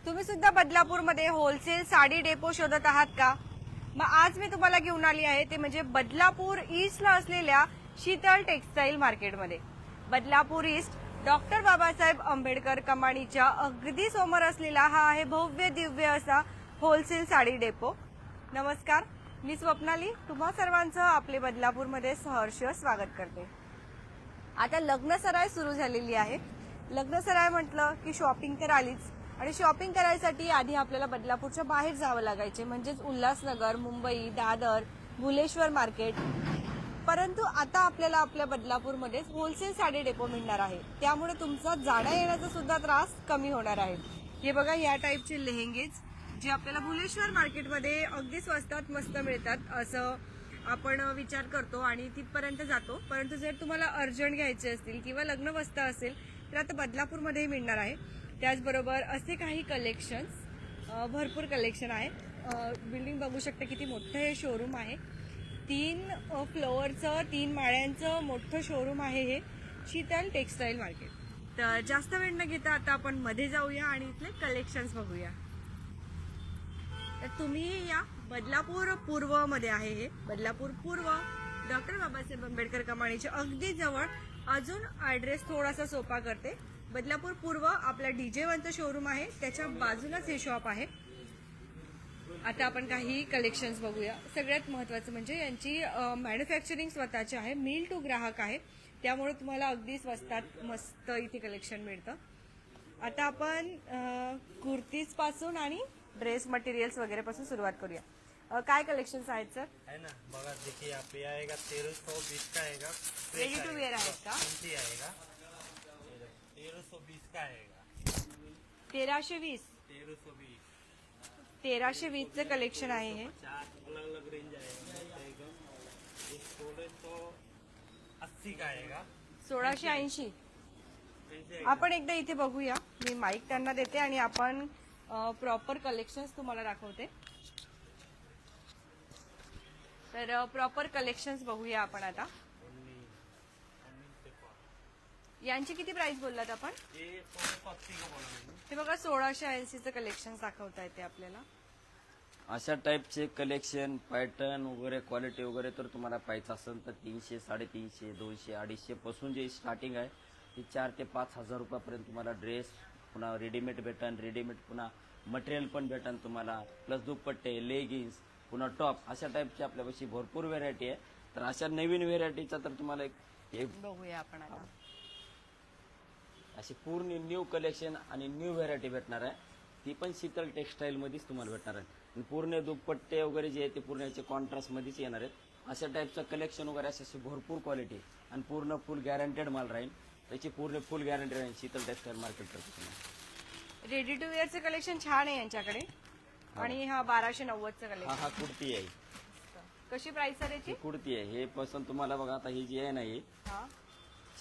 तुम्ही सुद्धा बदलापूरमध्ये wholesale sari depot शोधत आहात का? मग आज मी तुम्हाला घेऊन आली आहे ते म्हणजे बदलापूर ईस्टला असलेल्या शीतल टेक्सटाईल मार्केटमध्ये. बदलापूर ईस्ट डॉक्टर बाबासाहेब आंबेडकर कमानीच्या अगदी समोर असलेला हा आहे भव्य दिव्य असा होलसेल साडी डेपो. नमस्कार, मी स्वप्नाली तुम्हा सर्वांचं आपले बदलापूरमध्ये सहर्ष स्वागत करते. आता लग्नसराय सुरू झालेली आहे. लग्नसराय म्हटलं की शॉपिंग तर आलीच, आणि शॉपिंग करायसाठी आधी आपल्याला बदलापूरच्या बाहेर जावं लागायचे, म्हणजेच उल्हासनगर, मुंबई, दादर, भुलेश्वर मार्केट. परंतु आता आपल्याला आपल्या बदलापूरमध्येच होलसेल साडी डेपो मिळणार आहे, त्यामुळे तुमचा जाण्या येण्याचा सुद्धा त्रास कमी होणार आहे. हे बघा, या टाईपचे लेहेंगेज जे आपल्याला भुलेश्वर मार्केटमध्ये अगदी स्वस्तात मस्त मिळतात असं आपण विचार करतो आणि तिथपर्यंत जातो. परंतु जर तुम्हाला अर्जंट घ्यायचे असतील किंवा लग्न वस्त्र असेल तर आता बदलापूरमध्येही मिळणार आहे. त्याचबरोबर असे काही कलेक्शन्स, भरपूर कलेक्शन आहे. बिल्डिंग बघू शकता, किती मोठं हे शोरूम आहे. 3 फ्लोअरचं 3 माळ्यांचं मोठं शोरूम आहे हे शीतल टेक्सटाईल मार्केट. तर जास्त वेळ न घेता आता आपण मध्ये जाऊया आणि इथले कलेक्शन्स बघूया. तर तुम्ही या बदलापूर पूर्व मध्ये आहे हे बदलापूर पूर्व डॉक्टर बाबासाहेब आंबेडकर कमानीच्या अगदी जवळ. अजून ऍड्रेस थोडासा सोपा करते. बदलापूर पूर्व आपला DJ1चं शोरूम आहे, त्याच्या बाजूलाच हे शॉप आहे. आता आपण काही कलेक्शन्स बघूया. सगळ्यात महत्वाचं म्हणजे यांची मॅन्युफॅक्चरिंग स्वतःची आहे, मिल टू ग्राहक आहे, त्यामुळे तुम्हाला अगदी स्वस्तात मस्त इथे कलेक्शन मिळतं. आता आपण कुर्तीज पासून आणि ड्रेस मटेरियल्स वगैरे पासून सुरुवात करूया. काय कलेक्शन्स आहेत सर? है ना, बघा देखिए यहाँ पे आएगा 1320 का आएगा. रेडी टू वेअर आहेत का? आएगा 1320 का आएगा. 1320 1320चं कलेक्शन आहे हे. 4 अलग अलग रेंज आएगा. 1680 का आएगा. 1680. आपण एकदा इथे बघूया. मी माईक त्यांना देते आणि आपण प्रॉपर कलेक्शन्स तुम्हाला दाखवते. तर प्रॉपर कलेक्शन्स बघूया आपण आता. यांची किती प्राइस बोललात आपण? हे बघा, 1680चं कलेक्शन दाखवता येते आपल्याला. अशा टाईपचे कलेक्शन, पॅटर्न वगैरे, क्वालिटी वगैरे तर तुम्हाला पाहिजे असेल तर 300, 350, 200, 250 पासून जे स्टार्टिंग आहे ते 4 ते 5 हजार रुपयापर्यंत तुम्हाला ड्रेस, पुन्हा रेडीमेड भेटन, रेडीमेड पुन्हा मटेरियल पण भेटन तुम्हाला, प्लस दुपट्टे, लेगिन्स, पुन्हा टॉप, अशा टाईपची आपल्यापाशी भरपूर व्हेरायटी आहे. तर अशा नवीन व्हेरायटीचा तर तुम्हाला एक बघूया आपण आता. अशी पूर्ण न्यू कलेक्शन आणि न्यू व्हेरायटी भेटणार आहे, ती पण शीतल टेक्सटाईल मध्येच तुम्हाला भेटणार आहे. आणि पूर्ण दुपट्टे वगैरे जे आहे ते पूर्ण याचे कॉन्ट्रास्ट मध्येच येणार आहेत. अशा टाईपचं कलेक्शन वगैरे अशी भरपूर क्वालिटी आणि पूर्ण फुल गॅरंटेड माल राहील. त्याची पूर्ण फुल गॅरंटी राहील शीतल टेक्सटाईल मार्केट करतो. रेडी टू वेअरचं कलेक्शन छान आहे यांच्याकडे. आणि हा 1290चं कलेक्शन. हा कुर्ती आहे. कशी प्राइस आहे याची? ही कुर्ती आहे. हे पासून तुम्हाला बघा, आता ही जी आहे ना, ही हा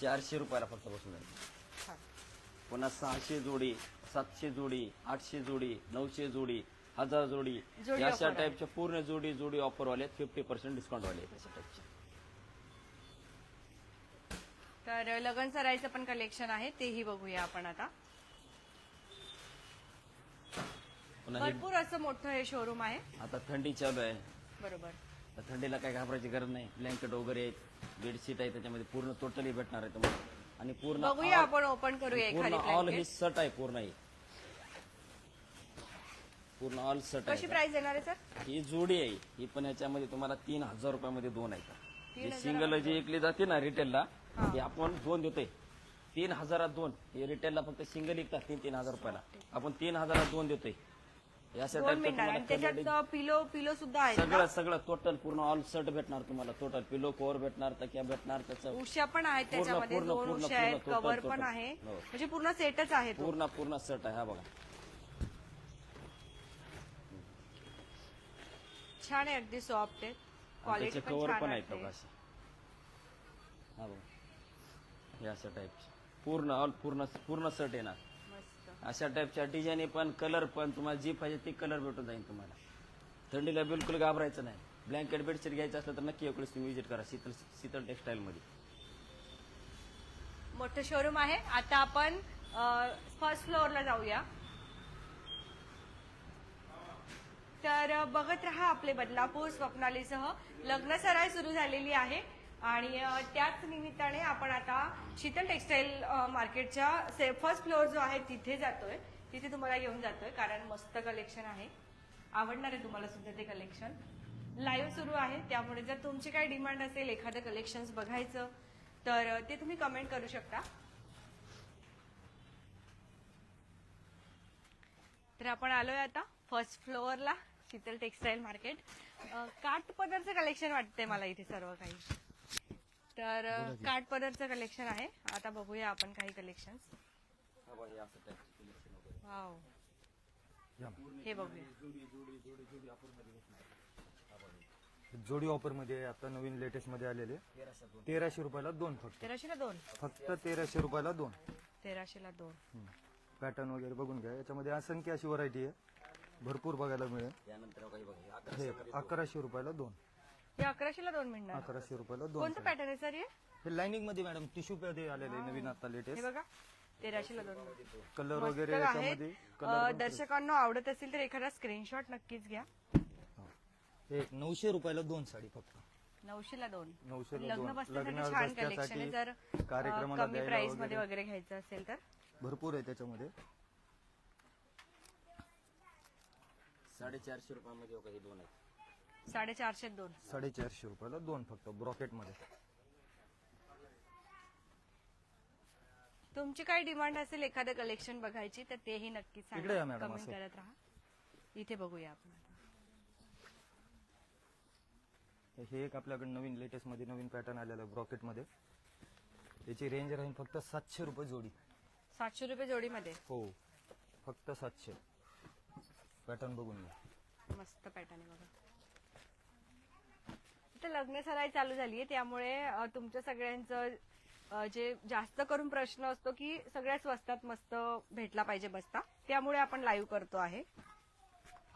400 रुपयाला फक्त बसून आहे. हा. पुन्हा 600 जोडी, 700 जोडी, 800 जोडी, 900 जोडी, 1000 जोडी, जोडी अशा offer टाईपच्या पूर्ण जोडी ऑफरवाले 50% डिस्काउंट वाले आहेत अशा टाईपचे. तर लगन सरायचं पण कलेक्शन आहे, तेही बघूया आपण आता. पुन्हा हे भरपूर असं मोठं हे शोरूम आहे. आता थंडी चालू आहे, बरोबर. तर थंडीला काही घाबरायची गरज नाही. ब्लँकेट वगैरे आहेत, बेडशीट आहे, त्याच्यामध्ये पूर्ण टोटली भेटणार आहे तुम्हाला. आणि पूर्ण बघूया, आपण ओपन करूया पूर्ण एखादी ऑल ही blanket. सट आहे. पूर्ण ऑल सट कशी आहे. प्राइस येणार आहे सर? ही जोडी आहे, ही पण याच्यामध्ये तुम्हाला 3000 रुपयामध्ये 2 आहेत. 3000 जी सिंगल जी विकली जाते ना रिटेलला, ती आपण 2 देतोय. 3000 2. हे रिटेलला फक्त सिंगल विकतात 3,000 रुपयाला, आपण 3000 2 देतोय. अशा दोन टाईपचं मिनिटात. आणि त्याच्यात तुम्हाला पिलो सुद्धा आहे सगळं सगळं टोटल पूर्ण ऑल सेट भेटणार तुम्हाला. टोटल पिलो कव्हर भेटणार, तकिया भेटणार, त्याचं उश्या पण आहेत त्याच्यामध्ये. पूर्ण- 2 पूर्ण- उश्या आहेत, पूर्ण- कव्हर total- पण total. आहे, हो. म्हणजे पूर्ण सेटच आहे तो. पूर्ण सेट आहे. हा बघा, छान आहे, अगदी सॉफ्ट आहे, क्वालिटी त्याचे पण कव्हर छान पण आहेत आहे. बघा असे. हा बघा, हे अशा टाईपचे पूर्ण सेट येणार. मस्त. अशा टाईपच्या डिझाईन पण, कलर पण, तुम्हाला जी पाहिजे ती कलर भेटून जाईल तुम्हाला. थंडीला बिलकुल घाबरायचं नाही. ब्लँकेट बेडशीट घ्यायचं असलं तर नक्की एवढेच तुम्ही विजिट करा शीतल टेक्सटाईल मध्ये. मोठं शोरूम आहे. आता आपण फर्स्ट फ्लोअरला जाऊया. तर बघत राहा आपले बदलापूर स्वप्नालीसह लग्न सराई सुरू झालेली आहे आणि त्याच निमित्ताने आपण आता शीतल टेक्सटाईल मार्केटच्या फर्स्ट फ्लोअर जो आहे तिथे जातोय. तिथे तुम्हाला घेऊन जातोय कारण मस्त कलेक्शन आहे. आवडणार आहे तुम्हाला सुद्धा ते कलेक्शन. लाईव्ह सुरू आहे त्यामुळे जर तुमची काही डिमांड असेल एखादं कलेक्शन बघायचं तर ते तुम्ही कमेंट करू शकता. तर आपण आलोय आता फर्स्ट फ्लोअरला शीतल टेक्सटाईल मार्केट. काठ पदरचं कलेक्शन वाटतंय मला इथे सर्व काही. तर काठ पदरचं कलेक्शन आहे. आता बघूया आपण काही कलेक्शन. हा बघा, हे असं टाईपचे collection वगैरे. वाव, या. हे बघूया. जोडी ऑफर मध्ये आता नवीन लेटेस्ट मध्ये आलेले 1300 रुपयाला दोन फक्त 1300ला दोन. फक्त 1300 रुपयाला दोन 1300ला दोन. पॅटर्न वगैरे बघून घ्या. याच्यामध्ये असंख्य अशी व्हरायटी आहे, भरपूर बघायला मिळेल. त्यानंतर काही बघा, हे 1100 रुपयाला दोन हे 1100ला दोन मिळणार. 1100 रुपयाला दोन कोणतं पॅटर्न आहे सर हे? हे लाइनिंग मध्ये मॅडम टिश्यू मध्ये आलेले नवीन आता हे लेटेस्ट. बघा 1300ला दोन. कलर मस्त वगैरे आहे. याच्यामध्ये कलर दर्शकांना आवडत असेल तर एखादा स्क्रीनशॉट नक्कीच घ्या. हे 900 रुपयाला दोन साडी फक्त 900ला दोन. 900 ला लग्न दोन. बसण्यासाठी लग्नावर छान कलेक्शन आहे. बसण्यासाठी, जर कार्यक्रमाला कमी द्यायला प्राइस मध्ये वगैरे. वगैरे घ्यायचं असेल तर भरपूर आहे त्याच्यामध्ये. 450 रुपयामध्ये काही दोन आहेत. 450 दोन. 450 रुपयाला दोन फक्त ब्रॉकेट मध्ये. तुमची काही डिमांड असेल एखादं कलेक्शन बघायची तर तेही नक्कीच इकडे या सांगा. मॅडम, कमेंट असं. करत राहा. इथे बघूया आपण आता. हे एक आपल्याकडे नवीन लेटेस्ट मध्ये नवीन पॅटर्न आलेलं आहे ब्रॉकेट मध्ये. याची रेंज राहील फक्त 700 रुपये जोडी. 700 रुपये जोडीमध्ये. हो, फक्त 700. पॅटर्न बघून घ्या. मस्त पॅटर्न आहे बघा. इथे लग्न सराई चालू झालीये त्यामुळे तुमच्या सगळ्यांचं जे जास्त करून प्रश्न असतो की सगळ्यात स्वस्तात मस्त भेटला पाहिजे बसता, त्यामुळे आपण लाईव्ह करतो आहे.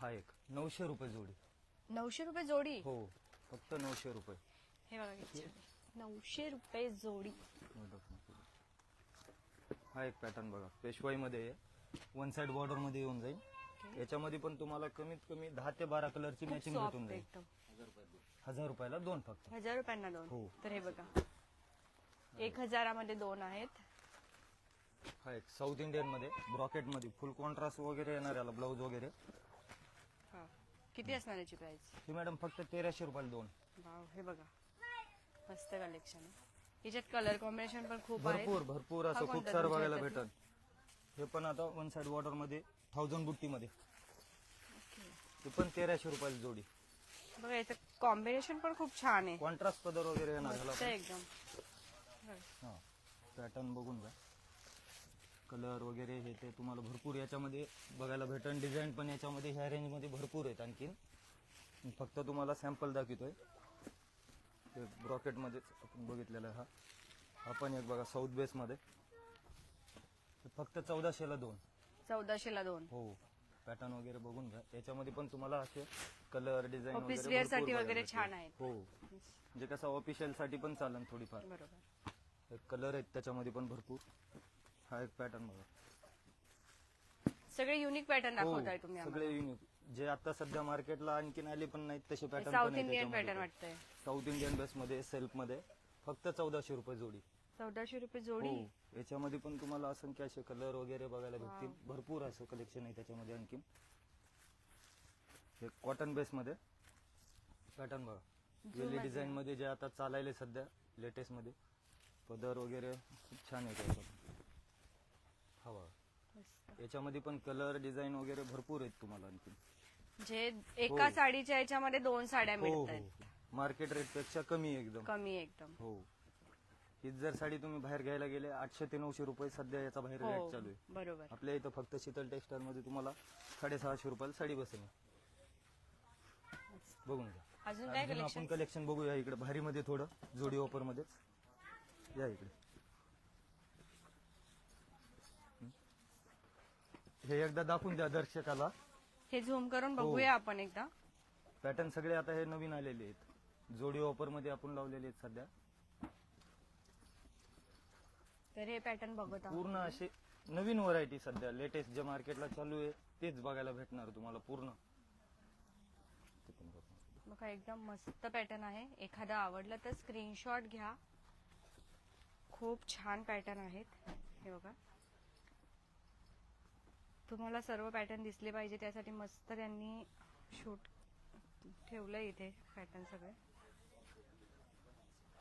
हा एक 900 रुपये जोडी. 900 रुपये जोडी. हो, फक्त 900 रुपये. हे बघा किती छान. 900 रुपये जोडी. हा एक पॅटर्न बघा, पेशवाई मध्ये वन साइड बॉर्डर मध्ये येऊन जाईल. याच्यामध्ये पण तुम्हाला कमीत कमी 10 ते 12 कलरची मॅचिंग सॉफ्ट भेटून जाईल. एकदम. 1000 रुपयाला दोन फक्त. 1000 रुपयांना दोन. हो. तर हे बघा 1000 मध्ये दोन आहेत. हा एक साऊथ इंडियन मध्ये ब्रॉकेट मध्ये फुल कॉन्ट्रास्ट वगैरे येणार याला ब्लाऊज वगैरे. हा. किती असणार याची प्राइस? ही मॅडम फक्त 1300 रुपयाला दोन. वाव, हे बघा मस्त कलेक्शन आहे. याच्यात कलर कॉम्बिनेशन पण खूप आहे. भरपूर भरपूर हा असं खूप कोणता सारं तुमच्या बघायला ह्याच्यातलं? भेटल. हे पण आता वन साइड बॉर्डर मध्ये 1000 बुट्टी मध्ये. हे पण 1300 रुपयाला जोडी. बघा याचं कॉम्बिनेशन पण खूप छान आहे. कॉन्ट्रास्ट पदर वगैरे येणार ह्याला मस्त पण. आहे एकदम. हा, पॅटर्न बघून घ्या. कलर वगैरे हे ते तुम्हाला भरपूर याच्यामध्ये बघायला भेटन. डिझाईन पण याच्यामध्ये ह्या रेंज मध्ये भरपूर आहेत. आणखीन मी फक्त तुम्हाला सॅम्पल दाखवतोय. ते ब्रॉकेट मध्येच आपण बघितलेला आहे. हा पण एक बघा साऊथ बेस मध्ये. हे फक्त 1400 ला दोन. 1400ला दोन. हो, पॅटर्न वगैरे बघून घ्या. याच्यामध्ये पण तुम्हाला असे कलर डिझाईन ऑफिस वगैरे वेअर भरपूर साठी बघायला वगैरे भेटतील. छान आहेत. हो, म्हणजे कसं ऑफिशियल साठी पण चालेल थोडीफार. बरोबर. कलर आहेत त्याच्यामध्ये पण भरपूर. हा एक पॅटर्न बघा. सगळे युनिक पॅटर्न हो, दाखवताय तुम्ही आम्हाला. सगळे युनिक जे आता सध्या मार्केटला आणखीन आले पण नाहीत तसे पॅटर्न साऊथ इंडियन पॅटर्न वाटतंय. साऊथ इंडियन बेस मध्ये सेल्फ मध्ये फक्त 1400 रुपये जोडी. 1400 रुपये जोडी. हो, याच्यामध्ये पण तुम्हाला असंख्य असे कलर वगैरे बघायला भेटतील. भरपूर असं कलेक्शन आहे त्याच्यामध्ये. आणखीन हे कॉटन बेस मध्ये पॅटर्न बघा. वेली डिझाईन मध्ये जे आता चालायले सध्या लेटेस्ट मध्ये. पदर वगैरे खूप छान आहे त्याच्यात. हा बघा, मस्त. याच्यामध्ये पण कलर डिझाईन वगैरे भरपूर आहेत तुम्हाला आणखी. जे एका साडीच्या याच्यामध्ये दोन साड्या हो मिळत हो, आहेत. मार्केट रेट पेक्षा कमी आहे एकदम. कमी एकदम. हो, हीच जर साडी तुम्ही बाहेर घ्यायला गेले 800 ते 900 रुपये सध्या याचा बाहेर हो रेट चालू आहे. बरोबर. आपल्या इथं फक्त शीतल टेक्सटाईल मध्ये तुम्हाला 650 रुपयाला साडी बसेल. बघून घ्या. अजून काय अजून कलेक्शन? आपण कलेक्शन बघूया इकडे भारी मध्ये थोडं जोडी ऑफर मध्येच. या इकडे. हे एकदा दाखवून द्या दर्शकाला. हे झूम करून हो. बघूया आपण एकदा. पॅटर्न सगळे आता हे नवीन आलेले आहेत. जोडी ऑफर मध्ये आपण लावलेले आहेत सध्या. तर हे पॅटर्न बघत आहोत. पूर्ण असे नवीन व्हरायटी सध्या लेटेस्ट जे मार्केटला चालू आहे तेच बघायला भेटणार तुम्हाला पूर्ण. बघा एकदम मस्त पॅटर्न आहे. एखादा आवडलं तर स्क्रीनशॉट घ्या. खूप छान पॅटर्न आहेत हे बघा. तुम्हाला सर्व पॅटर्न दिसले पाहिजे त्यासाठी मस्त त्यांनी शूट ठेवलंय इथे पॅटर्न सगळे.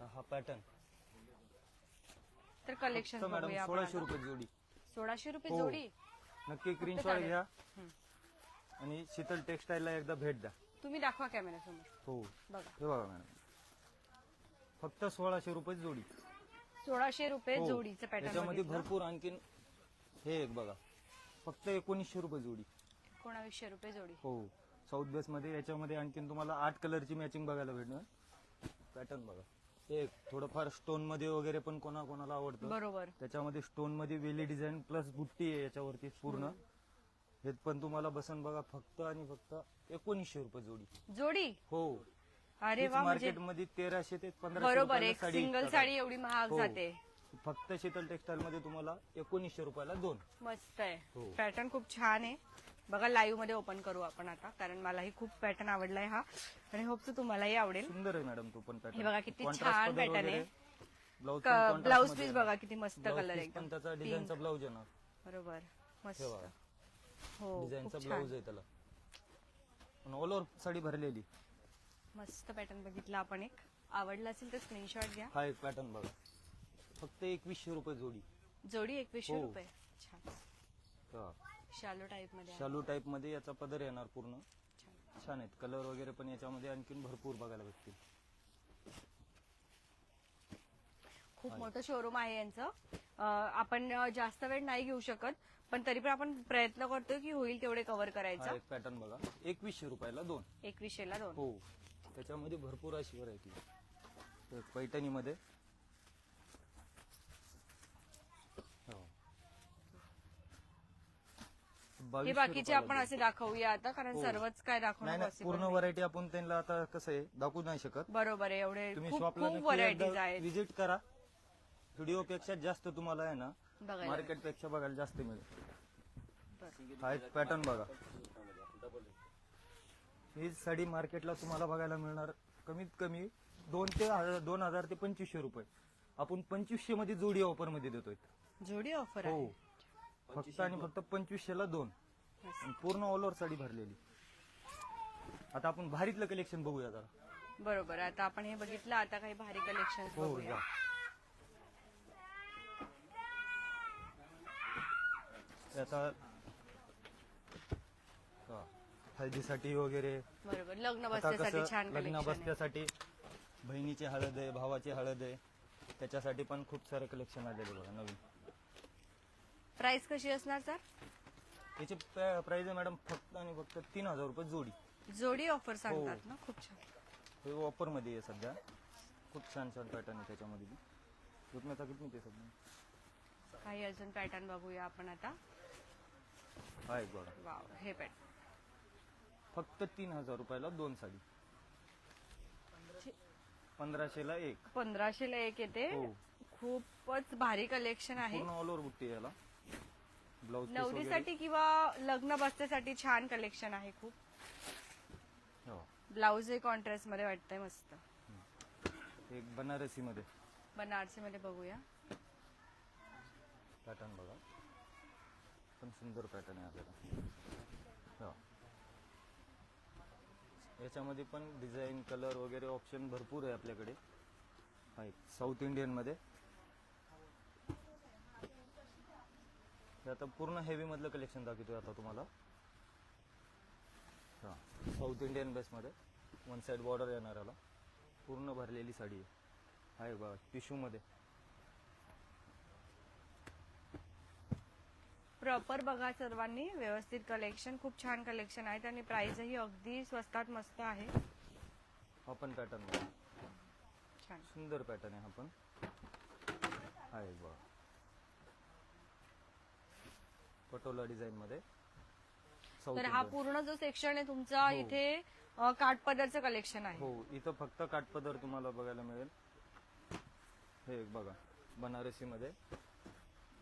हा पॅटर्न तर कलेक्शन मॅडम बघूया आपण 1600 आता. रुपये जोडी. 1600 रुपये हो. जोडी. नक्की स्क्रीनशॉट चालेल. घ्या आणि शीतल टेक्सटाईलला एकदा भेट द्या. तुम्ही दाखवा कॅमेरा समोर. हो बघा हे बघा मॅडम, फक्त 1600 रुपये जोडी. 1600 रुपये हो. जोडीचं पॅटर्न. त्याच्यामध्ये भरपूर आणखीन हे एक बघा, फक्त 1900 रुपये जोडी. 1900 रुपये जोडी. हो साऊथ बेस मध्ये. याच्यामध्ये आणखीन तुम्हाला 8 कलरची मॅचिंग बघायला भेटणार. पॅटर्न बघा, एक थोडंफार स्टोन मध्ये वगैरे पण कोणाला आवडतं. बरोबर. त्याच्यामध्ये स्टोन मध्ये वेली डिझाईन प्लस बुट्टी आहे याच्यावरती पूर्ण. हे पण तुम्हाला बसन बघा फक्त आणि फक्त 1900 रुपये जोडी. जोडी. हो अरे वा, म्हणजे मार्केट मध्ये 1300 ते 1500 बरोबर. रुपयाला एक साडी सिंगल विकतात. साडी एवढी महाग हो. जाते. फक्त शीतल टेक्सटाईल मध्ये तुम्हाला 1900 रुपयाला 2. मस्त आहे. हो. पॅटर्न खूप छान आहे बघा. लाईव्ह मध्ये ओपन करू आपण आता, कारण मलाही खूप पॅटर्न आवडलाय हा आणि होप तुम्हालाही आवडेल. सुंदर आहे मॅडम तो पण पॅटर्न. हे बघा किती छान पॅटर्न आहे. ब्लाऊज ब्लाऊज पीस बघा किती मस्त कलर आहे पण एकदम. त्याचा डिझाईनचा ब्लाऊज आहे ना. बरोबर मस्त. हे बघा हो डिझाईनचा खूप ब्लाऊज छान. आहे त्याला. ऑल ओव्हर साडी भरलेली. मस्त पॅटर्न बघितला आपण. एक आवडला असेल तर स्क्रीनशॉट घ्या. हा एक पॅटर्न बघा, फक्त 2100 रुपये जोडी. जोडी 2100 हो. रुपये. छान. हा. शालो टाईप मध्ये आहे. शालू टाईप मध्ये याचा पदर येणार पूर्ण. छान. छान आहेत कलर वगैरे पण याच्यामध्ये आणखीन भरपूर बघायला भेटतील. खूप मोठं शोरूम आहे यांचं. आपण जास्त वेळ नाही घेऊ शकत, पण तरी पण आपण प्रयत्न करतोय की होईल तेवढे कव्हर हा करायचा. एक पॅटर्न बघा, 2100 रुपयाला 2. 2100 ला 2. हो त्याच्यामध्ये भरपूर अशी व्हरायटी. पैठणी मध्ये हे बाकीचे आपण असे दाखवूया आता, कारण हो. सर्वच काय दाखवणं नाही नाही, पॉसिबल पूर्ण व्हरायटी आपण त्यांना आता कसं आहे दाखवू नाही शकत. बरोबर आहे. एवढे तुम्ही खूप शॉपला खूप व्हरायटीज आहेत. व्हिजिट करा. व्हिडिओ पेक्षा जास्त तुम्हाला आहे ना बघायला. मार्केट पेक्षा बघायला जास्त मिळेल. बरं. हा एक पॅटर्न बघा. ही साडी मार्केटला तुम्हाला बघायला मिळणार कमीत कमी 2000 ते 2500 रुपये. आपण 2500 मध्ये जोडी ऑफर मध्ये देतोय. जोडी ऑफर हो आहे. फक्त आणि फक्त 2500 ला 2. आणि पूर्ण ऑल ओव्हर साडी भरलेली. आता आपण भारीतलं कलेक्शन बघूया जरा. बरोबर. आता आपण हे बघितलं, आता काही भारी कलेक्शन हो बघूया. जा. आता हा, हळदीसाठी वगैरे. बरोबर. लग्न आता बसण्यासाठी कसं छान लग्न कलेक्शन आहे. बसण्यासाठी बहिणीची हळद आहे, भावाची हळद आहे, त्याच्यासाठी पण खूप सारे कलेक्शन आलेले बघा नवीन. प्राइस कशी असणार सर? त्याची प्राइस आहे मॅडम फक्त आणि फक्त 3000 रुपये जोडी. जोडी ऑफर सांगतात ना. खूप छान. हे ऑफर मध्ये आहे सध्या. खूप छान छान पॅटर्न आहे त्याच्यामध्ये. रुपयाचा किती ते सध्या. काही अजून पॅटर्न बघूया आपण आता. हा एक बघा, वाव, हे पॅटर्न फक्त 3000 रुपयाला 2 साडी. 1500 ला 1. 1500 ला एक येते. हो. खूपच भारी कलेक्शन आहे. पूर्ण ऑल ओव्हर बुट्टी याला. ब्लाऊज पीस नवरीसाठी किंवा लग्न बसण्यासाठी छान कलेक्शन आहे खूप. हो. ब्लाऊज हे कॉन्ट्रास्ट मध्ये वाटतंय मस्त. एक बनारसी मध्ये बनारसी मध्ये बघूया. पॅटर्न बघा, पण सुंदर पॅटर्न आहे आपल्याला. हो. याच्यामध्ये पण डिझाईन कलर वगैरे ऑप्शन भरपूर आहे आपल्याकडे. हा एक साऊथ इंडियन मध्ये. हे आता पूर्ण हेवी मधलं कलेक्शन दाखवतोय आता तुम्हाला. हा साऊथ इंडियन बेस मध्ये 1 साइड बॉर्डर येणार याला. पूर्ण भरलेली साडी आहे. हा एक बघा टिश्यू मध्ये. प्रॉपर बघा सर्वांनी व्यवस्थित कलेक्शन. खूप छान कलेक्शन आहेत आणि प्राइसही अगदी स्वस्तात मस्त आहे. हा पण पॅटर्न बघा, छान. सुंदर पॅटर्न आहे हा पण. हा एक बघा पटोला डिझाईन मध्ये. साऊथ तर हा इंडियन. पूर्ण जो सेक्शन आहे तुमचा, हो. इथे काठपदरचं कलेक्शन आहे. हो इथं फक्त काठपदर तुम्हाला बघायला मिळेल. हे एक बघा बनारसी मध्ये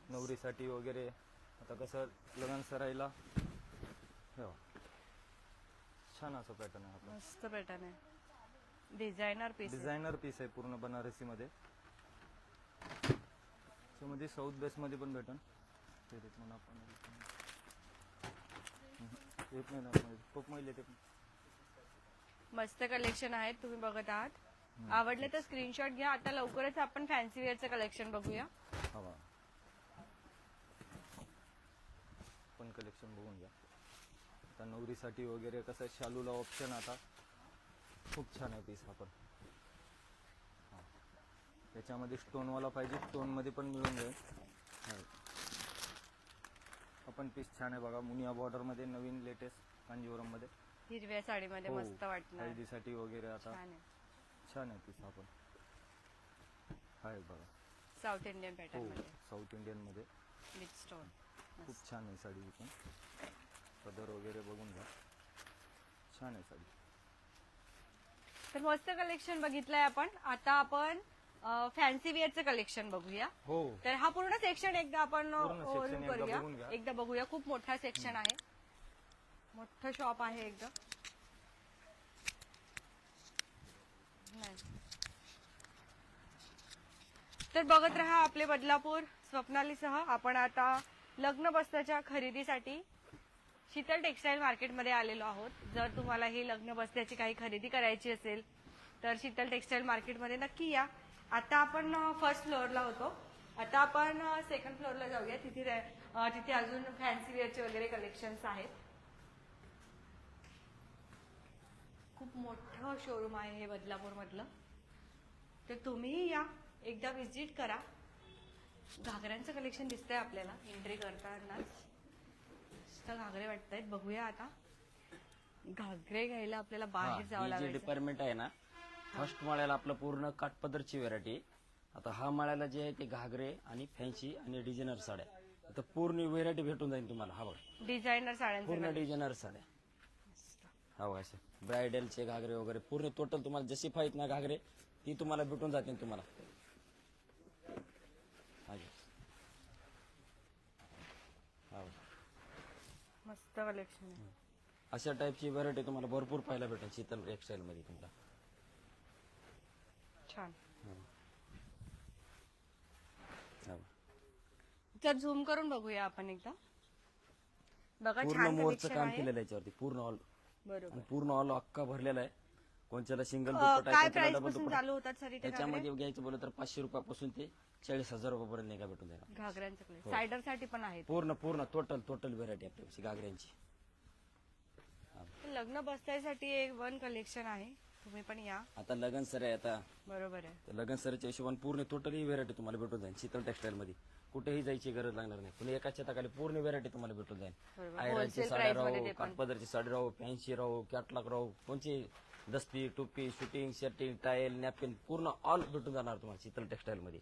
नवरीसाठी वगैरे. आता कसं लग्न सराईला. हो छान असं पॅटर्न आहे आपला. मस्त पॅटर्न आहे, डिझायनर पीस. डिझायनर पीस आहे पूर्ण बनारसी मध्ये. त्याच्यामध्ये साऊथ बेस मध्ये पण भेटन. ते देत म्हणा आपण. एक नाही ना खूप मैले ते पण. मस्त कलेक्शन आहेत, तुम्ही बघत आहात. आवडले तर स्क्रीनशॉट घ्या. आता लवकरच आपण फॅन्सी वेअरचं कलेक्शन बघूया. हवा पण कलेक्शन बघून घ्या. आता नवरीसाठी वगैरे कसं शालूला ऑप्शन आता खूप छान आहे पीस हा पण. हा. त्याच्यामध्ये स्टोनवाला पाहिजे, स्टोनमध्ये पण मिळून जाईल. आपण पीस छान आहे बघा, मुनिया बॉर्डरमध्ये नवीन लेटेस्ट कांजीवरममध्ये. हिरव्या साडीमध्ये हो, मस्त वाटणार. हळदीसाठी वगैरे आता छान आहे. छान आहे पीस हा पण. आहे बघा. साऊथ इंडियन हो, पॅटर्न मध्ये साऊथ इंडियनमध्ये विथ स्टोन. खूप छान आहे साडी ही पण. पदर वगैरे बघून घ्या, छान आहे साडी. तर मस्त कलेक्शन बघितलंय आपण. आता आपण फॅन्सी वेअरचं कलेक्शन बघूया. हो, तर हा पूर्ण सेक्शन एकदा आपण पूर्ण section overview एकदा करूया. बघून घ्या. एकदा बघूया. खूप मोठा सेक्शन आहे, मोठं शॉप आहे एकदम. नाही. तर बघत राहा आपले बदलापूर स्वप्नालीसह. आपण आता लग्न बस्त्याच्या खरेदीसाठी शीतल टेक्सटाईल मार्केटमध्ये आलेलो आहोत. जर तुम्हाला ही लग्न बस्त्याची काही खरेदी करायची असेल तर शीतल टेक्सटाईल मार्केटमध्ये नक्की या. आता आपण फर्स्ट फ्लोअरला होतो, आता आपण सेकंड फ्लोअरला जाऊया. तिथे अजून फॅन्सी वेअरचे वगैरे कलेक्शन्स आहेत. खूप मोठं शोरूम आहे हे बदलापूर मधलं. तर तुम्हीही या, एकदा विजिट करा. घागऱ्यांचं कलेक्शन दिसतंय आपल्याला एंट्री करतानाच. घागरे वाटतायत, बघूया आता. घागरे घ्यायला आपल्याला बाहेर जावं ही जे लागेल. डिपार्टमेंट आहे ना, फर्स्ट माळ्याला आपलं पूर्ण काठपदरची व्हेरायटी. आता हा माळ्याला जे आहे ते घागरे आणि फॅन्सी आणि डिझायनर साड्या. आता पूर्ण व्हेरायटी भेटून जाईल तुम्हाला. हा बघा, डिझायनर साड्यांचं पूर्ण डिझायनर साड्या. हा बघा, असे ब्रायडलचे घागरे वगैरे पूर्ण टोटल तुम्हाला जशी पाहिजे ना घागरे ती तुम्हाला भेटून जातील तुम्हाला. हा घे. हा बघा. मस्त कलेक्शन आहे. अशा टाईपची व्हरायटी तुम्हाला भरपूर पाहायला भेटेल शीतल टेक्सटाईल मध्ये तुम्हाला. छान. हा. तर झूम करून बघूया आपण एकदा. बघा, पूर्ण छान मोरचं कलेक्शन काम आहे. केलेलं आहे याच्यावरती पूर्ण ऑल. बरोबर. आणि पूर्ण ऑल अख्खा भरलेला आहे. कोणच्याला सिंगल काय दुपट्टा आहे, प्राइस कोणच्याला डबल पासून दुपट्टा. चालू होतात सर इथे घागरे? त्याच्यामध्ये घ्यायचं बोललं तर 500 रुपयापासून ते 40,000 रुपयापर्यंत नाही का भेटून जाईल. घागऱ्यांचं कलेक्शन सायडर साठी पण आहेत. पूर्ण टोटल व्हेरायटी आपल्यापाशी घागऱ्यांची. लग्न बसतायसाठी एक वन कलेक्शन आहे, तुम्ही पण या. आता लगन सर आहे आता. बरोबर आहे. तर लगन सरच्या हिशोबाने पूर्ण टोटल ही व्हेरायटी तुम्हाला भेटून जाईल शीतल टेक्सटाईल मध्ये. कुठेही जायची गरज लागणार नाही. पण एका छताखाली पूर्ण व्हेरायटी तुम्हाला भेटून जाईल. बरोबर. आयरनची Wholesale साड्या price मध्ये राहू, ते पण. काठपदरची साडी राहू, फॅन्सी राहू, कॅटलॉग राहू, कोणची दस्ती, टोपी, शूटिंग, शर्टिंग, टायल, नॅपकिन पूर्ण ऑल भेटून जाणार तुम्हाला शीतल टेक्सटाईल मध्ये.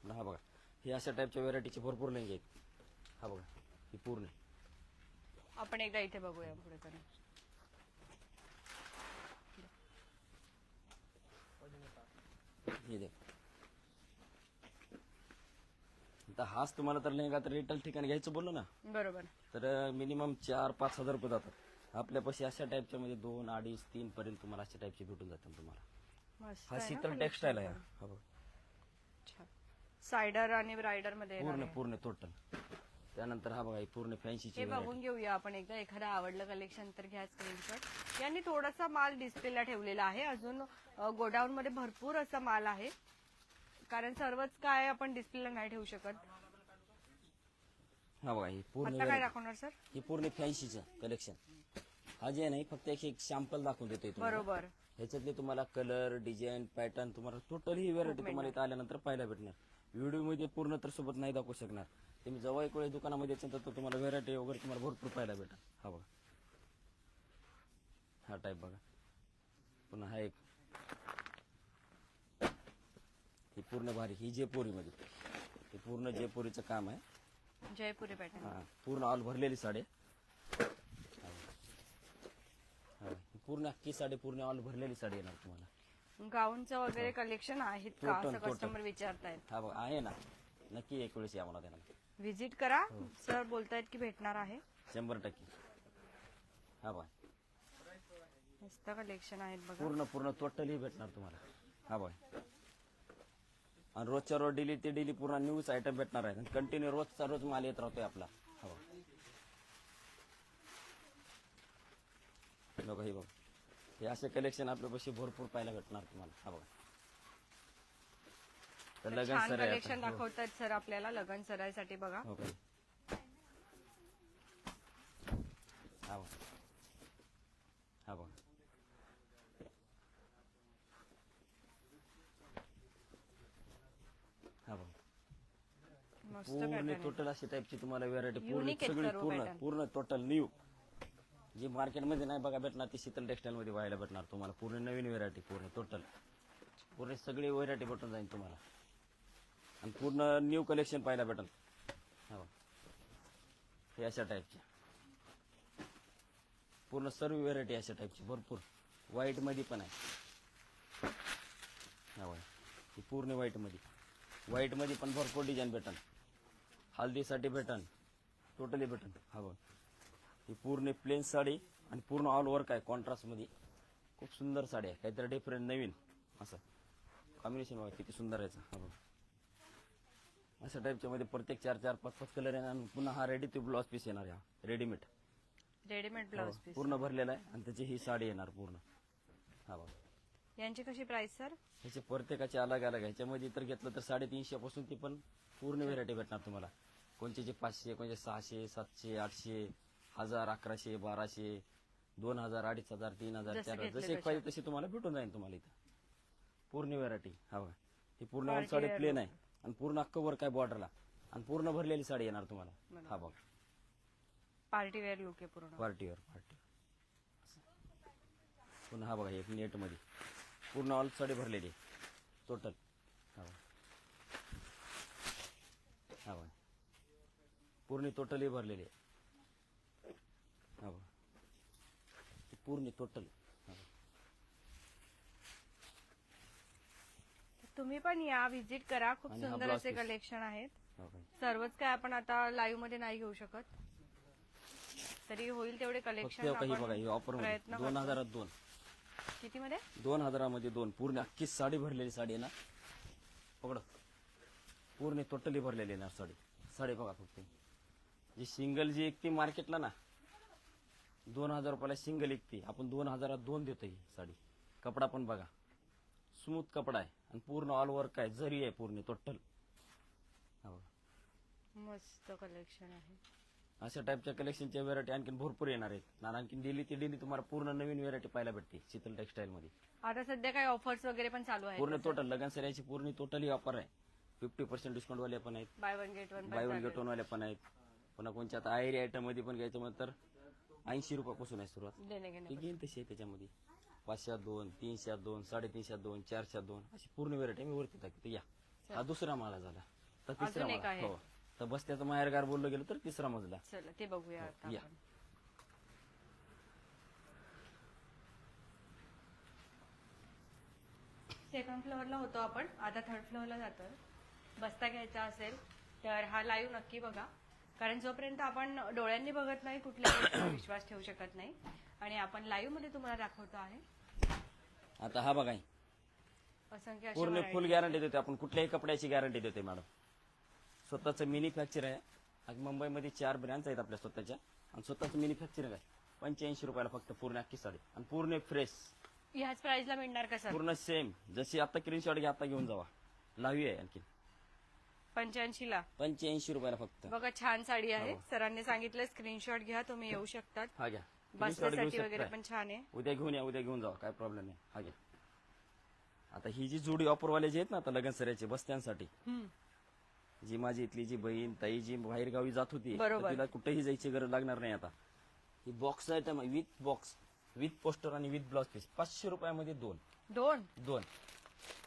हा बघा, हे अशा टाईपच्या व्हेरायटीचे भरपूर लेंगे आहेत. हा बघा, ही पूर्ण आपण एकदा इथे बघूया पुढे करून. हे देख. आता हाच तुम्हाला तर लेंगा तर रिटेल ठिकाणी घ्यायचं बोललो ना, बरोबर. तर मिनिमम 4-5 हजार रुपये जातात. आपल्यापाशी अशा टाईपच्या मध्ये 2, 2.5, 3 पर्यंत तुम्हाला अशा टाईपचे भेटून जातात तुम्हाला. मस्त हा आहे ना शीतल collection टेक्सटाईल आहे. पण. हा बघा. छान. सायडर आणि ब्रायडर मध्ये येणार आहे. पूर्ण टोटल. त्यानंतर हा बघा, ही पूर्ण फॅन्सीची हे बघून घेऊया आपण एकदा. एखादा आवडलं कलेक्शन तर घ्या स्क्रीनशॉट. यांनी थोडासा माल डिस्प्लेला ठेवलेला आहे. अजून गोडाऊन मध्ये भरपूर असा माल आहे, कारण सर्वच काय आपण डिस्प्लेला नाही ठेवू शकत. हा बघा, ही पूर्ण आता काय दाखवणार सर? ही पूर्ण फॅन्सीचं कलेक्शन. हा जे नाही फक्त एक सॅम्पल दाखवून देतोय तुम्हाला. बरोबर. ह्याच्यातले तुम्हाला कलर, डिझाईन, पॅटर्न तुम्हाला टोटल ही व्हेरायटी तुम्हाला इथं आल्यानंतर पाहायला भेटणार. व्हिडिओ मध्ये पूर्ण तर सोबत नाही दाखवू शकणार. तुम्ही जेव्हा एक वेळेस दुकानामध्ये यायचं तर तुम्हाला व्हेरायटी वगैरे तुम्हाला भरपूर पाहायला भेटेल. हा बघा, हा टाईप बघा. पुन्हा हा एक, ही पूर्ण भारी, ही जयपुरीमध्ये, हे पूर्ण जयपुरीचं काम आहे. जयपुरी पॅटर्न. हा, पूर्ण ऑल भरलेली साडी. ही पूर्ण अख्खी साडी पूर्ण ऑल भरलेली साडी येणार तुम्हाला. गाऊनचं वगैरे कलेक्शन आहेत का असं Total. कस्टमर विचारतायत. हा बघा, आहे ना, नक्की एक वेळेस या मला देणार. व्हिजिट करा. सर बोलतायत की भेटणार आहे. 100%. हा बघा मस्त कलेक्शन आहेत बघा. पूर्ण टोटली भेटणार तुम्हाला. हा बघा आणि रोजच्या रोज डेली ते डेली पूर्ण न्यूज आयटम भेटणार आहे. कंटिन्यू रोजचा रोज माल येत राहतोय आपला. हा बघा हे बघा हे असे कलेक्शन आपल्यापाशी भरपूर पाहायला भेटणार तुम्हाला. हा बघा तर तर लगन छान सर कलेक्शन दाखवतात सर आपल्याला लगन सरायसाठी बघा. हो का हा बघा हा बघा हा बघा मस्त पूर्ण पॅटर्न टोटल अशी टाईपची तुम्हाला व्हेरायटी पूर्ण Unique आहेत सगळी सर्व पूर्ण pattern. पूर्ण टोटल न्यू जी मार्केटमध्ये नाही बघा भेटणार ती शीतल टेक्सटाईल मध्ये व्हायला भेटणार तुम्हाला. पूर्ण नवीन व्हेरायटी पूर्ण टोटल पूर्ण सगळी व्हेरायटी भेटून जाईल तुम्हाला आणि पूर्ण न्यू कलेक्शन पाहायला भेटेल. हो हे अशा टाईपचे पूर्ण सर्व व्हेरायटी अशा टाईपची भरपूर व्हाईट मध्ये पण आहे. हा ही पूर्ण व्हाईट मध्ये पण भरपूर डिझाईन भेटन. हल्दीसाठी भेटन टोटली भेटन. हा बघ ही पूर्ण प्लेन साडी आणि पूर्ण ऑल वर्क आहे कॉन्ट्रास्ट मध्ये. खूप सुंदर साडी आहे काहीतरी डिफरंट नवीन असं कॉम्बिनेशन बघा किती सुंदर आहे. हा बघ अशा टाईपच्या मध्ये प्रत्येक 4-4-5-5 कलर येणार आणि पुन्हा हा रेडी टू ब्लाउज पीस येणार. हा रेडीमेड ब्लाउज पीस पूर्ण भरलेला आहे आणि त्याची ही साडी येणार पूर्ण. हा बघ यांची कशी प्राइस सर? ह्याचे प्रत्येकाचे अलग अलग आहे. ह्याच्यामध्ये तर घेतलं तर 350 पासून ती पण पूर्ण व्हेरायटी भेटणार तुम्हाला. कोणचे 500 कोणचे 600 700 800 1000 1100 1200 2000 2500 3000 जसे 4000 घेतले जसे तसे. पाहिजे तशी तुम्हाला भेटून जाईल तुम्हाला इथं पूर्ण व्हेरायटी. हा बघा ही पूर्ण all Party sari wear plain आहे आणि पूर्ण अख्खं वर्क आहे बॉर्डरला आणि पूर्ण भरलेली साडी येणार तुम्हाला. हा बघा पार्टी वेअर लुक आहे पूर्ण. पार्टी पुन्हा हा बघा एक नेट मध्ये पूर्ण ऑल साडी भरलेली टोटल. हा बघा पूर्ण टोटली भरलेली आहे. हा बघा पूर्ण टोटल. तुम्ही पण या विजिट करा. खूप आणि हा सुंदर blouse असे piece. कलेक्शन आहेत. सर्वच काय आपण आता लाईव्ह मध्ये नाही घेऊ शकत. तरी होईल तेवढे फक्त कलेक्शन काही बघा ही ऑफर मध्ये प्रयत्न करतो. 2002 किती मध्ये? 2000 मध्ये 2 पूर्ण अख्खी साडी भरलेली साडी आहे ना. पकड पूर्ण टोटली भरलेली आहे ना साडी बघा फक्त जी सिंगल जी एकती मार्केटला ना 2000 रुपयाला सिंगल एकती आपण 2000 2 देतो ही साडी. कपडा पण बघा स्मूथ कपडा आहे आणि पूर्ण ऑल वर्क आहे जरी आहे पूर्ण टोटल. मस्त कलेक्शन आहे. अशा टाईपच्या कलेक्शनच्या व्हेरायटी आणखी भरपूर येणार आहेत आणि आणखी डेली तुम्हाला पूर्ण नवीन व्हेरायटी पाहायला भेटते शीतल टेक्सटाईल मध्ये. आता सध्या काही ऑफर्स वगैरे पण चालू आहेत. पूर्ण टोटल लगन सरायची पूर्ण टोटली ऑफर आहे. 50% डिस्काउंट वाले पण आहेत. By one get one. By one get one वाले पण आहेत. पुन्हा कोणत्या आता आयरी आयटम मध्ये पण घ्यायचं म्हणलं तर 80 रुपयापासून आहे सुरुवात. देणे घेणे. ती घेईन तशी आहे त्याच्यामध्ये 500 2 300 2 350 2 400 2 अशी पूर्ण व्हेरायटी मी वरती टाकते. या हा दुसरा माळा झाला तर तिसरा अजून एक माळा. आहे. हो तर बस त्याचं माहेरगार बोललं गेलं तर तिसरा मजला. चला ते बघूया आता या. आपण. सेकंड फ्लोअरला होतो आपण, आता थर्ड फ्लोअरला जातोय. बस्ता घ्यायचा असेल तर हा लाईव्ह नक्की बघा, कारण जोपर्यंत आपण डोळ्यांनी बघत नाही कुठल्या गोष्टीवर विश्वास ठेवू शकत नाही. आणि आपण लाईव्ह मध्ये तुम्हाला दाखवतो आहे. आता हा बघा असंख्य अशा पूर्ण variety. फुल गॅरंटी देते आपण. कुठल्याही कपड्याची गॅरंटी देते मॅडम. स्वतःचं मॅन्युफॅक्चर आहे. आज मुंबईमध्ये 4 ब्रँच आहेत आपल्या स्वतःच्या आणि स्वतःचं मॅन्युफॅक्चरिंग आहे. 85 रुपयाला फक्त पूर्ण अख्खी साडी आणि पूर्ण फ्रेश ह्याच प्राइसला मिळणार का सर? पूर्ण सेम जशी आता स्क्रीनशॉट घ्या आता घेऊन जावा. लावी आहे आणखी 85 ला 85 रुपयाला फक्त. बघा छान साडी आहे. हो. सरांनी सांगितलं स्क्रीनशॉट घ्या, तुम्ही येऊ शकतात. हा घ्या Screenshot घेऊ बसण्यासाठी वगैरे शकताय. पण छान आहे. उद्या घेऊन या उद्या घेऊन जावा काय प्रॉब्लेम नाही. हा घ्या. आता ही जी जोडी ऑफरवाले जे आहेत ना आता लगन सरायचे बस्त्यांसाठी, जी माझी इथली जी बहीण ताई जी बाहेर गावी जात होती बरोबर. तर तिला कुठेही जायची गरज लागणार नाही. आता ही बॉक्स आयटम आहे विथ बॉक्स विथ पोस्टर आणि विथ ब्लाउज पीस. 500 रुपयामध्ये दोन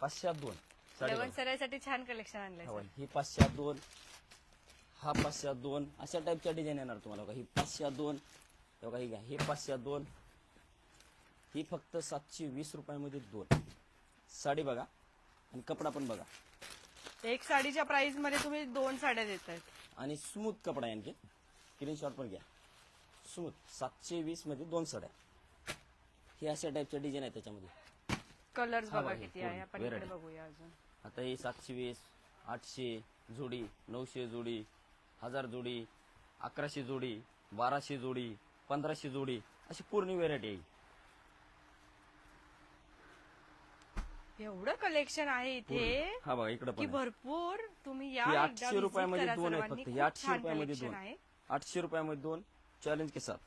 500 2 लगन सरायसाठी छान कलेक्शन आणलंय सर. ही 500 2 हा 500 2 अशा टाईपच्या डिझाईन येणार तुम्हाला बघा. ही 500 2 बघा ही घ्या. ही 500 2 ही फक्त 720 रुपयामध्ये 2 साडी बघा आणि कपडा पण बघा. एक साडीच्या प्राइस मध्ये तुम्ही 2 साड्या देतायत. आणि स्मूथ कपडा आहे आणखी. स्क्रीनशॉट पण घ्या. स्मूथ 720 मध्ये 2 साड्या. हे अशा टाईपच्या डिझाईन आहे त्याच्यामध्ये. कलर्स हा बघा बघा, किती पूर्ण आहे, आपण इकडे variety. बघूया अजून. आता हे 720, 800 जोडी, 900 जोडी, 1000 जोडी, 1100 जोडी, 1200 जोडी, 1500 जोडी, अशी पूर्ण व्हेरायटी आहे. एवढं कलेक्शन आहे इथे हा बघा इकडे की पण आहे. भरपूर. तुम्ही या हे एकदा 800 visit रुपयामध्ये करा 2 आहे सर्वांनी. फक्त. हे खूप 800 छान रुपयामध्ये collection 2. आहे. 800 रुपयामध्ये 2 चॅलेंज के साथ.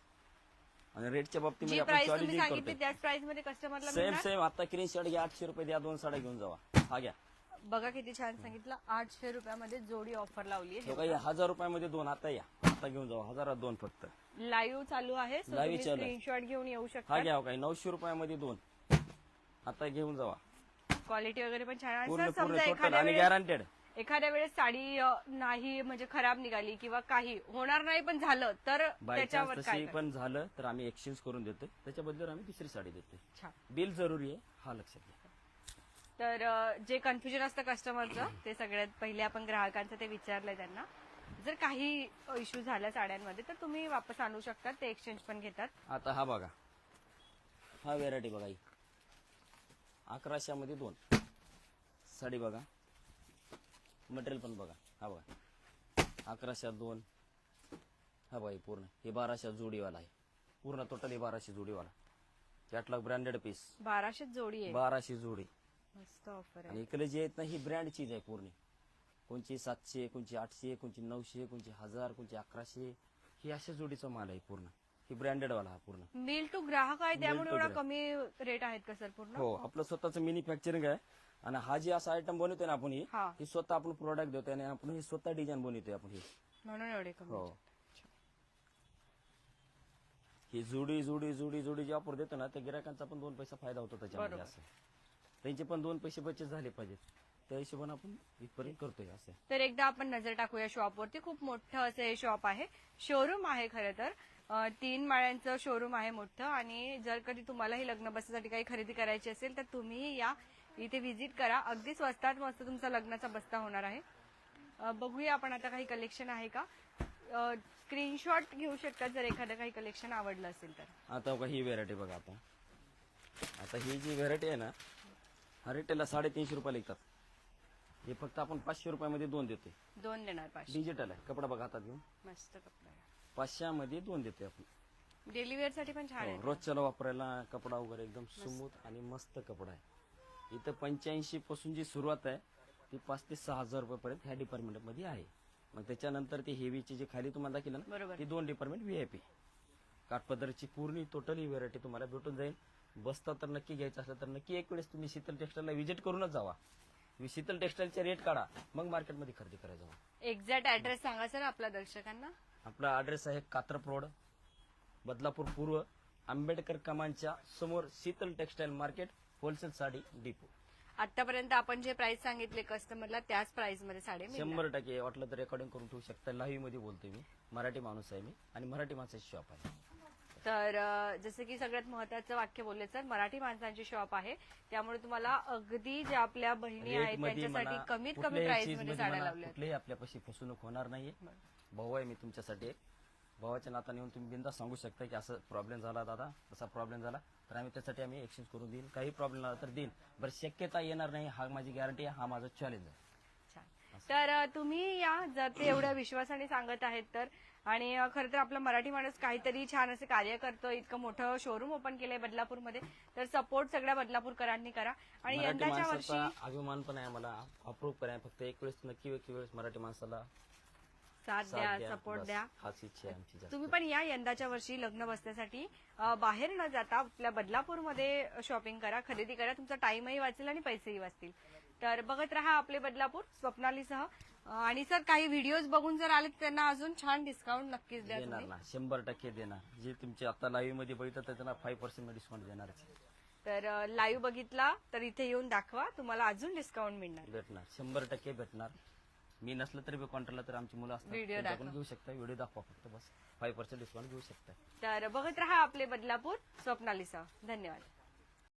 आणि रेटच्या जी बाबतीमध्ये आपण प्राइस तुम्ही चॅलेंजिंग सांगितली करतोय. त्याच प्राइस मध्ये कस्टमरला सेम मिळणार. सेम. आता क्रीन शर्ट घ्या 800 रुपये द्या, 2 साड्या घेऊन जावा. हा घ्या. बघा किती छान सांगितलं. 800 रुपयामध्ये जोडी ऑफर लावली हे काही 1000 रुपयामध्ये 2. आता या, आता घेऊन जावा. 1000 2 फक्त. लाईव्ह चालू आहे. Live चालू आहे. स्क्रीनशॉट घेऊन येऊ हा शकता. घ्या काही 900 रुपयामध्ये 2. आता घेऊन जावा. क्वालिटी वगैरे पण छान आहे. पूर्ण सर, पूर्ण समजा टोटल आणि गॅरंटेड. एखाद्या वेळेस साडी नाही म्हणजे खराब निघाली किंवा काही होणार नाही पण झालं तर बाय त्याच्यावर चान्स काय तशी पण झालं तर आम्ही एक्सचेंज करून देतो. त्याच्या बदल्यावर आम्ही दुसरी साडी देतो. छान. बिल जरुरी आहे, हा लक्षात घ्या. तर जे कन्फ्युजन असतं कस्टमरचं ते सगळ्यात पहिले आपण ग्राहकांचं ते विचारलंय त्यांना. जर काही इश्यू झाला साड्यांमध्ये तर तुम्ही वापस आणू शकतात. ते एक्सचेंज पण घेतात. आता हा बघा, हा व्हेरायटी बघा ही 1100 मध्ये 2 साडी बघा. मटेरियल पण बघा. हा बघा 1100 2. हा बघा पूर्ण हे 1200 जोडीवाला आहे. पूर्ण टोटल हे 1200 जोडीवाला. Catalogue branded piece. 1200 जोडी आहे. 1200 जोडी. मस्त ऑफर आहे. आणि इकडे जे आहेत ना ही ब्रँड चीज आहे पूर्ण. कोणची 700, कोणची 800, कोणची 900, कोणची 1000, कोणची 1100. ही अशा जोडीचा माल आहे पूर्ण. ही ब्रँडेड वाला हा पूर्ण. मिल टू ग्राहक आहे त्यामुळे to एवढा ग्राहक. कमी रेट आहेत का सर पूर्ण? हो, आपलं स्वतःचं मॅन्युफॅक्चरिंग आहे. आणि हा जे असा आयटम बनवतोय ना आपण हा. ही स्वतः आपण प्रोडक्ट देतोय आणि आपण ही स्वतः डिझाईन बनवतोय आपण ही. म्हणून एवढे कमी. हो. ही जोडी जोडी जोडी जोडी जे ऑफर देतो ना त्या गिरायकांचा पण 2 पैसा फायदा होतो त्याच्यामध्ये. बरोबर. असं त्यांचे पण 2 पैसे बचत झाले पाहिजेत. त्या हिशोबाने आपण इथपर्यंत करतोय असं. तर एकदा आपण नजर टाकूया शॉपवरती. खूप मोठं असं हे शॉप आहे. शोरूम आहे खरं तर. 3 माळ्यांचं शोरूम आहे मोठं. आणि जर कधी तुम्हालाही लग्न बस्त्यासाठी काही खरेदी करायची असेल तर तुम्ही या इथे व्हिजिट करा. अगदी स्वस्तात मस्त तुमचा लग्नाचा बस्ता होणार आहे. बघूया आपण आता काही कलेक्शन आहे का. स्क्रीनशॉट घेऊ शकतात जर एखादं काही कलेक्शन आवडलं असेल तर. आता बघा ही व्हेरायटी बघा. आता ही जी व्हेरायटी आहे ना हा रिटेलला 350 रुपये लिखतात. हे फक्त आपण 500 रुपयामध्ये 2 देतोय. 2 देणार 500. डिजिटल आहे. कपडा बघा हातात घेऊन मस्त कपडा आहे. 500 मध्ये 2 देतोय आपण. डेली वेअर साठी पण छान हो, आहे. रोजच्याला वापरायला कपडा वगैरे एकदम स्मूथ आणि मस्त कपडा आहे. इथं 85 पासून जी सुरुवात आहे ती 5 ते 6000 रुपयापर्यंत ह्या डिपार्टमेंट मध्ये आहे. मग त्याच्यानंतर ते हेवीची जे खाली तुम्हाला दाखवलं ना बरोबर. ती 2 डिपार्टमेंट व्हीआयपी. काठपदरची पूर्ण टोटल ही व्हेरायटी तुम्हाला भेटून जाईल. बसता तर नक्की घ्यायचं असलं तर नक्की एक वेळेस तुम्ही शीतल टेक्सटाईलला व्हिजिट करूनच जावा. शीतल टेक्सटाईलचे रेट काढा मग मार्केटमध्ये खरेदी करायला जावा. एक्झॅक्ट ऍड्रेस सांगा सर आपल्या दर्शकांना. आपला ऍड्रेस आहे कात्रप रोड, बदलापूर पूर्व, आंबेडकर कमानच्या समोर Sheetal textile market, wholesale sari depot. आतापर्यंत आपण जे प्राइस सांगितले कस्टमरला त्याच प्राइस मध्ये साडी मिळणार. 100% वाटलं तर रेकॉर्डिंग करून ठेवू शकता. लाईव्ह मध्ये बोलतोय मी. मराठी माणूस आहे मी आणि मराठी माणसाची शॉप आहे. तर जसं की सगळ्यात महत्वाचं वाक्य बोलले सर, मराठी माणसांची शॉप आहे त्यामुळे तुम्हाला अगदी ज्या आपल्या बहिणी आहेत रेट मध्ये त्यांच्यासाठी म्हणा, कमीत कमी कुठल्याही प्राइस चीज मध्ये मध्ये साड्या म्हणा, लावल्या. कुठल्याही आपल्यापाशी फसवणूक होणार नाहीये. भाऊ आहे मी तुमच्यासाठी. भावाच्या नात्याने येऊन तुम्ही बिंदास सांगू शकता की असं प्रॉब्लेम झाला दादा, तसा प्रॉब्लेम झाला तर आम्ही त्यासाठी एक्सचेंज करून देईल. काही प्रॉब्लेम आला तर देईल. बरं शक्यता येणार नाही हा माझी गॅरंटी आहे. हा माझा चॅलेंज आहे. तर तुम्ही या जर ते एवढ्या विश्वासाने सांगत आहेत तर. आणि खरं तर आपला मराठी माणूस काहीतरी छान असं कार्य करतो. इतकं मोठं शोरूम ओपन केलंय बदलापूरमध्ये. तर सपोर्ट सगळ्या बदलापूरकरांनी करा. आणि मराठी यंदाच्या वर्षी माणसाचा अभिमान पण आहे मला. अप्रूव्ह कराय फक्त एक वेळेस नक्की एक वेळेस मराठी माणसाला साथ साथ द्या, द्या. सपोर्ट बस, द्या. हाच इच्छा आहे आमची जास्त. तुम्ही पण या यंदाच्या वर्षी लग्न बसण्यासाठी बाहेर न जाता आपल्या बदलापूरमध्ये शॉपिंग करा, खरेदी करा. तुमचा टाइमही वाचेल आणि पैसेही वाचतील. तर बघत राहा आपले बदलापूर स्वप्नालीसह. आणि सर काही व्हिडिओज बघून जर आले तर त्यांना अजून छान डिस्काउंट नक्कीच द्या देणार तुम्ही. ना 100% देणार. जे तुमचे आता लाईव्ह मध्ये बघितलं त्यांना 5% डिस्काउंट देणारच. तर लाईव्ह बघितला तर इथे येऊन दाखवा, तुम्हाला अजून डिस्काउंट मिळणार. भेटणार 100% भेटणार. मी नसलं तरी कॉन्ट्रॅक्टला तर आमची मुलं असतात Video त्यांच्याकडून दाखवा. घेऊ शकता. व्हिडिओ दाखवा फक्त बस. 5% डिस्काउंट घेऊ शकता. तर बघत राहा आपले बदलापूर स्वप्नालीसह. धन्यवाद.